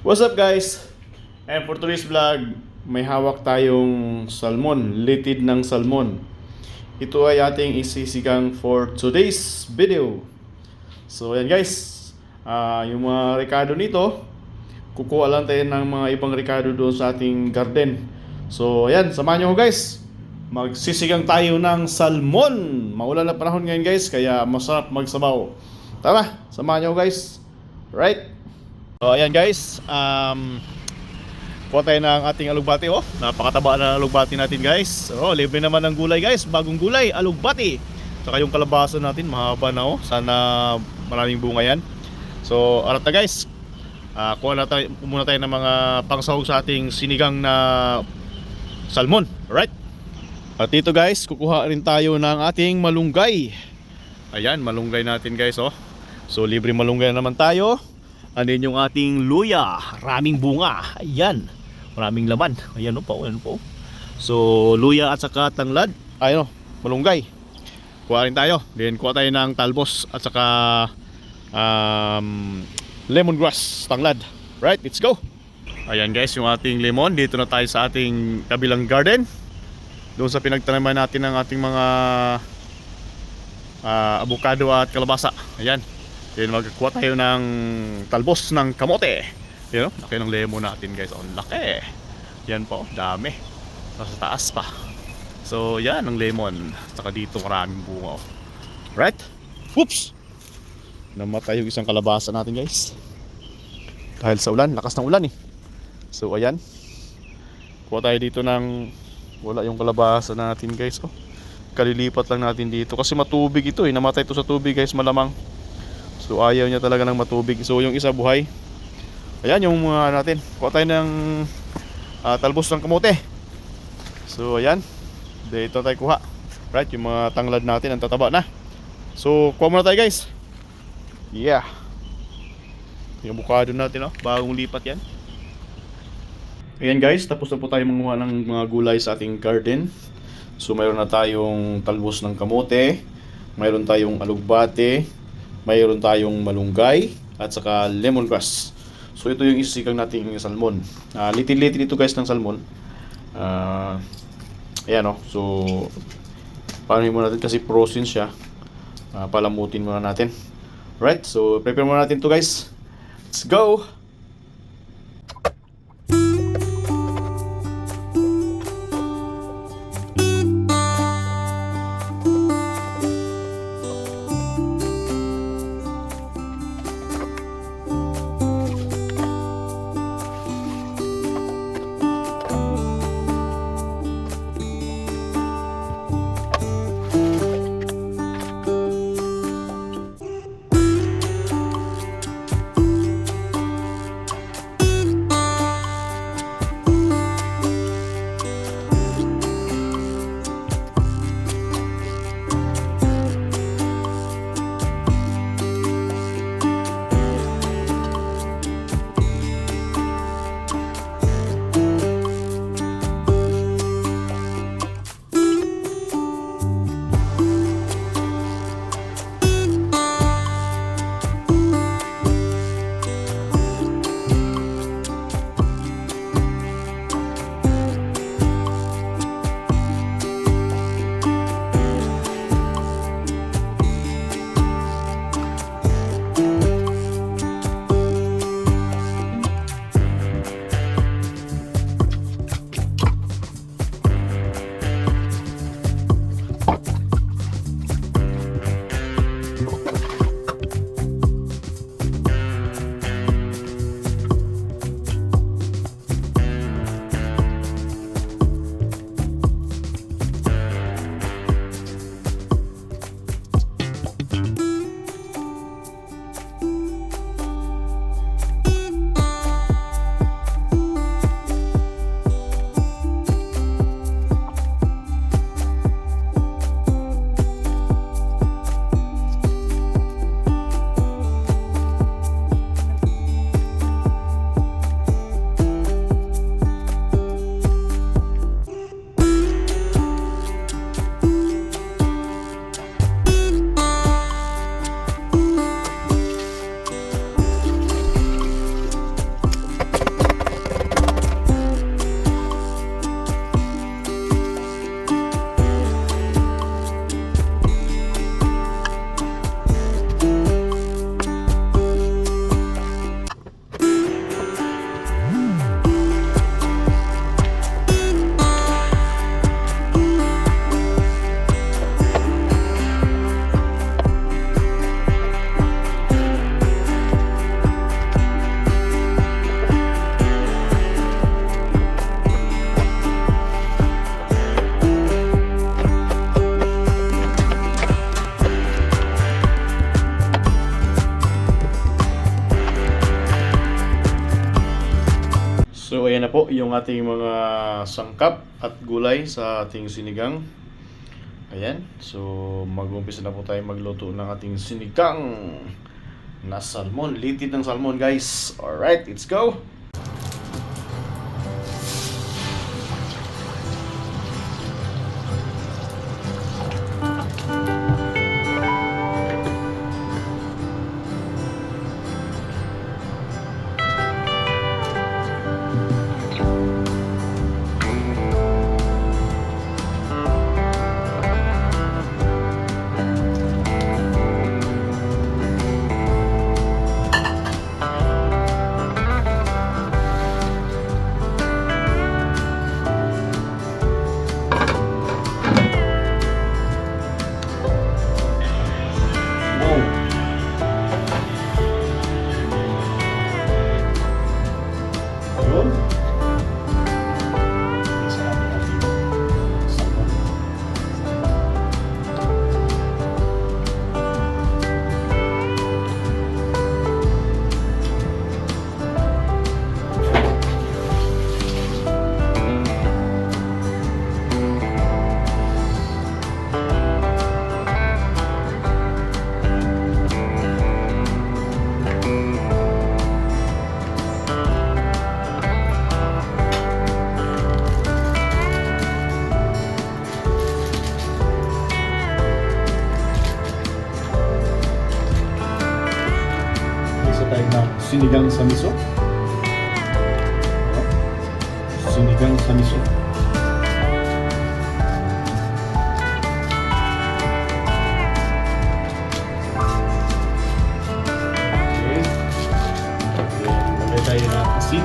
What's up guys? And for today's vlog, may hawak tayong salmon, litid ng salmon. Ito ay ating isisigang for today's video. So yan guys, yung mga rekado nito, kukuha lang tayo ng mga ibang rekado doon sa ating garden. So ayan, samahan nyo ko guys. Magsisigang tayo ng salmon. Maulan na panahon ngayon guys, kaya masarap magsabaw. Tara, samahan nyo ko guys. Right? So ayan guys, kuha tayo ng ating alugbati. Oh, napakataba na alugbati natin guys. Oh, libre naman ng gulay guys, bagong gulay, alugbati. Saka yung kalabasa natin, mahaba na oh. Sana maraming bunga yan. So arat na guys, kuha na tayo, muna tayo ng mga pangsahog sa ating sinigang na salmon. Alright. At dito guys, kukuha rin tayo ng ating malunggay. Ayan, malunggay natin guys oh. So libre malunggay naman tayo. Andin yung ating luya, maraming bunga. Ayan, maraming laman. Ayan po, ayan po. So luya at saka tanglad, ayun oh, malunggay. Kuha rin tayo. Then kuha tayo ng talbos at saka lemongrass, tanglad. Right, let's go. Ayan guys, yung ating lemon. Dito na tayo sa ating kabilang garden. Doon sa pinagtanaman natin ng ating mga avocado at kalabasa. Ayan. Then magkuha tayo ng talbos ng kamote. Yun, laki ng lemon natin guys. Ang laki. Yan po, dami. Nasa taas pa. So yan ang lemon. Saka dito maraming bunga. Right? Whoops! Namatay yung isang kalabasa natin guys. Dahil sa ulan, lakas ng ulan eh. So ayan. Kuha tayo dito ng, wala yung kalabasa natin guys. Oh, kalilipat lang natin dito. Kasi matubig ito eh. Namatay ito sa tubig guys, malamang. So ayaw niya talaga ng matubig. So yung isa buhay. Ayan yung mga natin. Kuha tayo ng talbos ng kamote. So ayan, dito tayo kuha. Right, yung mga tanglad natin ang tataba na. So kuha muna tayo guys. Yeah. Yung avocado natin oh, bagong lipat yan. Ayan guys, tapos na po tayo manguha ng mga gulay sa ating garden. So mayroon na tayong talbos ng kamote, mayroon tayong alugbate, mayroon tayong malunggay at saka lemongrass. So ito yung isisigang nating salmon. Litid-litid ito guys ng salmon. Ayan o. So paano muna natin kasi frozen siya. Palamutin muna natin. Right, so prepare muna natin to guys. Let's go! So ayan na po yung ating mga sangkap at gulay sa ating sinigang. Ayan, so mag-umpisa na po tayo magluto ng ating sinigang na salmon, litid ng salmon guys. Alright, let's go! Sinigang sa miso. Sinigang sa miso. Okay. Lagay tayo na asin.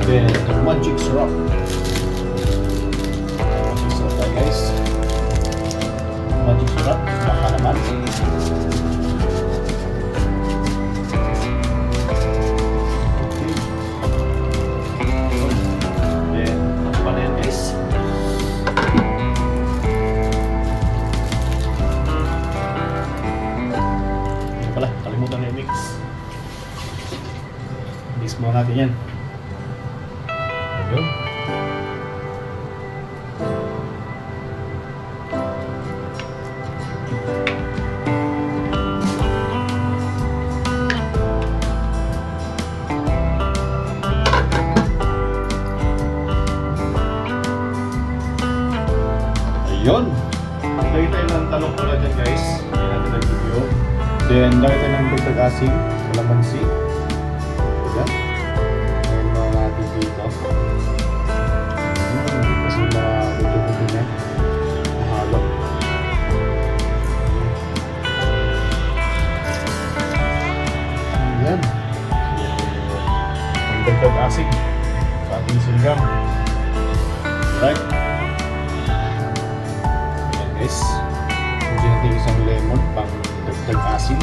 Then, magic syrup. Magic syrup tayo guys. Magic syrup, baka naman. Okay. Then, ano pa na yan guys? Ano pala, kalimutan na i-mix. Mix muna natin yan. Ayun. Ayun. Lagay tayo ng talong pala dyan guys. Hindi natin nag-video. Then, lagay tayo ng dagdag asin, kalamansi. Ayan. Ayan mga natin dito. Kasi mabuto-buto niya. Mahalo. Ayan. Ang dagdag asin sa ating sinigang. Right? Ayan guys. Kunin natin isang lemon pang dagdag asin.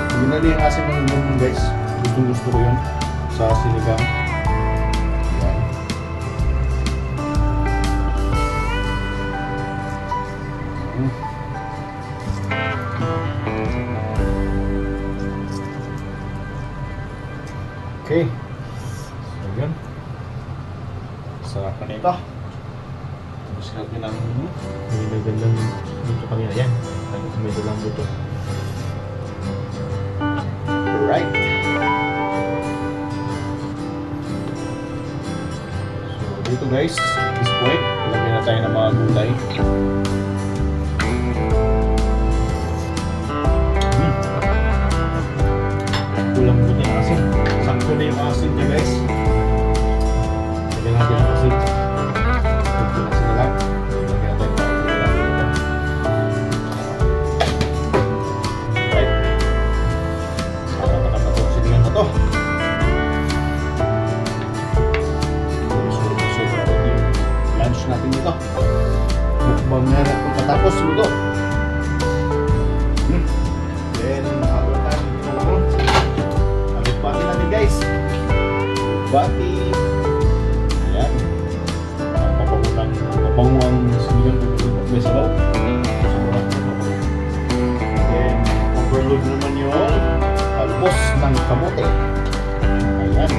Hindi na rin yung asin ng lemon guys. Gusto ko yun sa sinigang. Ayan. Okay. So, yun. Sarap na nito. Tapos natin ang nilagandang dito kanina. Yan. May dalang dito. Alright. So, dito guys, at this point, lagyan na tayo ng mga gulay. Kulang din yung asin. Sakto na yung asin niya guys. Lagyan natin yung asin. Lagyan natin na lang. Lagyan natin yung gulay. Right. Nakakatakap na ito. Sinigang na ito. So, lunch natin dito. Mukbang na natin patapos luto. Then, habang tayo bati natin guys. Bati. Ayan. Papakulang mabango ang sinigang pupusok at may sabaw. Then, overload naman yung talbos ng kamote. Ayan.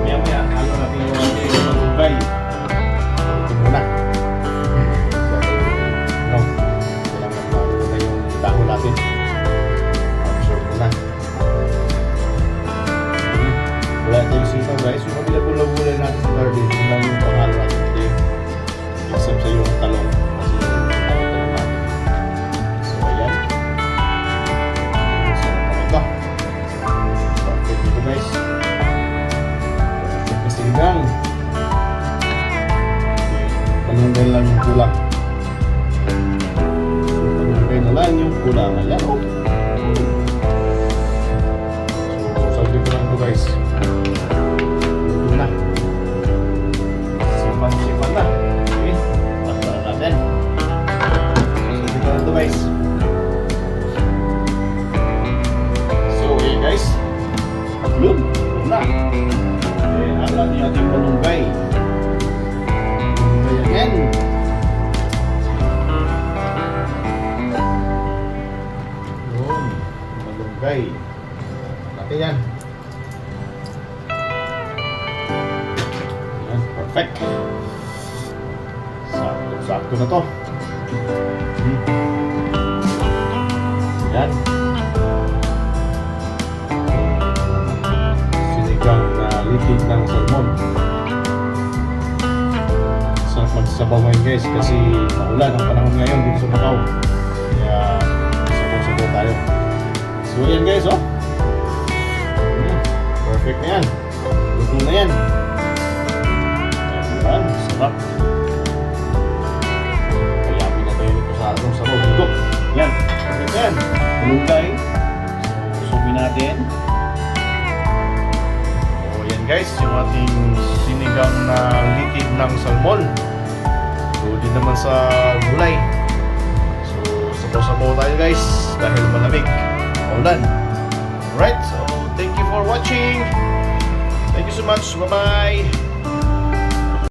Maya-maya, halo natin yung ating malunggay. Ito muna. No, kailangan mahalo na yung dahon natin. Absorb muna. Wala tayong sitaw guys. Yung available na gulay natin sa garden, yun lang yung panghalo natin today. Except sa yung talong. Kasi yung talong natin. So, ayan. Sarap naman ito. Perfect dito guys. Perfect na sinigang. Panunggay lang yung kulang. Panunggay na lang yung kulang. Ayan o. So, sabi ko lang ito guys. Ito na. Sipan na. Okay. Pagpala natin. Sabi ko lang ito guys. So, okay guys. Look. Ito na. Okay, alam niyo ating panunggay. Ayan. Yun. Malunggay. Natin yan. Ayan. Perfect. Sakto na to. Ayan. Sinigang na litig ng salmon. Sarap magsabaw ngayon guys kasi maulan ang panahon ngayon dito sa Macau. Kaya sabaw-sabaw tayo. So yan guys oh. Perfect na yan. Luto na yan. Ayan, sarap. Kayapi na tayo nito sa atong sabaw. Higop. Yan. Perfect na yan. Malunggay. So usupin natin. Guys, yung ating sinigang na litid ng salmon. So, din naman sa gulay. So, sabaw-sabaw tayo guys dahil malamig. Maulan. Alright, so thank you for watching. Thank you so much. Bye-bye.